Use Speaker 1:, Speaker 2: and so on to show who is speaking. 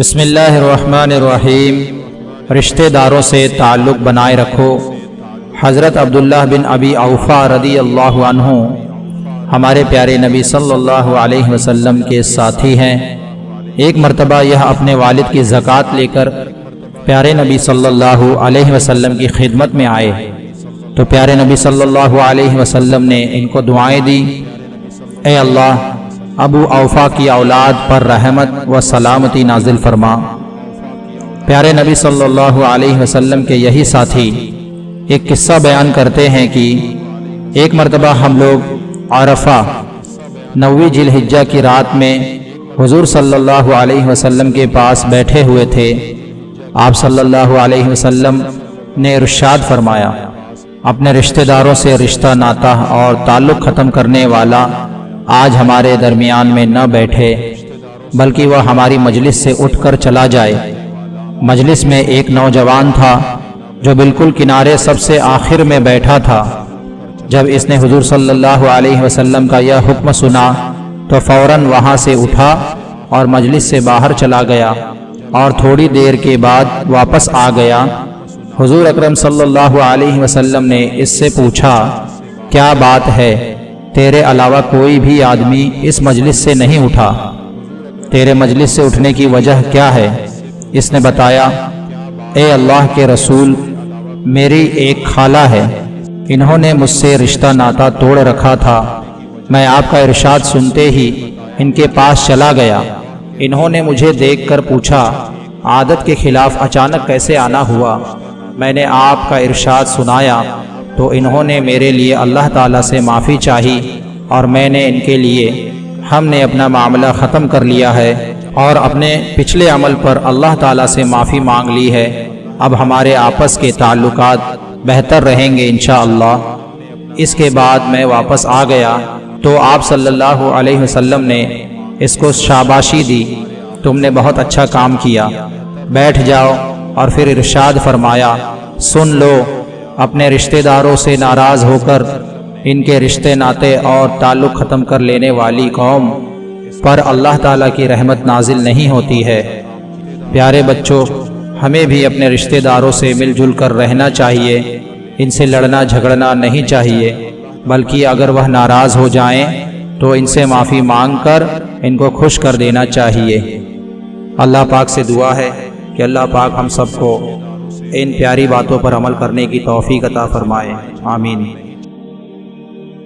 Speaker 1: بسم اللہ الرحمن الرحیم۔ رشتہ داروں سے تعلق بنائے رکھو۔ حضرت عبداللہ بن ابی اوفا رضی اللہ عنہ ہمارے پیارے نبی صلی اللہ علیہ وسلم کے ساتھی ہیں۔ ایک مرتبہ یہ اپنے والد کی زکوٰۃ لے کر پیارے نبی صلی اللہ علیہ وسلم کی خدمت میں آئے تو پیارے نبی صلی اللہ علیہ وسلم نے ان کو دعائیں دی، اے اللہ ابو اوفا کی اولاد پر رحمت و سلامتی نازل فرما۔ پیارے نبی صلی اللہ علیہ وسلم کے یہی ساتھی ایک قصہ بیان کرتے ہیں کہ ایک مرتبہ ہم لوگ عرفہ 9 ذی الحجہ کی رات میں حضور صلی اللہ علیہ وسلم کے پاس بیٹھے ہوئے تھے۔ آپ صلی اللہ علیہ وسلم نے ارشاد فرمایا، اپنے رشتہ داروں سے رشتہ ناتا اور تعلق ختم کرنے والا آج ہمارے درمیان میں نہ بیٹھے بلکہ وہ ہماری مجلس سے اٹھ کر چلا جائے۔ مجلس میں ایک نوجوان تھا جو بالکل کنارے سب سے آخر میں بیٹھا تھا۔ جب اس نے حضور صلی اللہ علیہ وسلم کا یہ حکم سنا تو فوراً وہاں سے اٹھا اور مجلس سے باہر چلا گیا اور تھوڑی دیر کے بعد واپس آ گیا۔ حضور اکرم صلی اللہ علیہ وسلم نے اس سے پوچھا، کیا بات ہے؟ تیرے علاوہ کوئی بھی آدمی اس مجلس سے نہیں اٹھا، تیرے مجلس سے اٹھنے کی وجہ کیا ہے؟ اس نے بتایا، اے اللہ کے رسول، میری ایک خالہ ہے، انہوں نے مجھ سے رشتہ ناتا توڑ رکھا تھا۔ میں آپ کا ارشاد سنتے ہی ان کے پاس چلا گیا۔ انہوں نے مجھے دیکھ کر پوچھا، عادت کے خلاف اچانک کیسے آنا ہوا؟ میں نے آپ کا ارشاد سنایا تو انہوں نے میرے لیے اللہ تعالیٰ سے معافی چاہی اور میں نے ان کے لیے، ہم نے اپنا معاملہ ختم کر لیا ہے اور اپنے پچھلے عمل پر اللہ تعالیٰ سے معافی مانگ لی ہے۔ اب ہمارے آپس کے تعلقات بہتر رہیں گے انشاءاللہ۔ اس کے بعد میں واپس آ گیا تو آپ صلی اللہ علیہ وسلم نے اس کو شاباشی دی، تم نے بہت اچھا کام کیا، بیٹھ جاؤ۔ اور پھر ارشاد فرمایا، سن لو، اپنے رشتہ داروں سے ناراض ہو کر ان کے رشتے ناتے اور تعلق ختم کر لینے والی قوم پر اللہ تعالیٰ کی رحمت نازل نہیں ہوتی ہے۔ پیارے بچوں، ہمیں بھی اپنے رشتہ داروں سے مل جل کر رہنا چاہیے، ان سے لڑنا جھگڑنا نہیں چاہیے، بلکہ اگر وہ ناراض ہو جائیں تو ان سے معافی مانگ کر ان کو خوش کر دینا چاہیے۔ اللہ پاک سے دعا ہے کہ اللہ پاک ہم سب کو ان پیاری باتوں پر عمل کرنے کی توفیق عطا فرمائے، آمین۔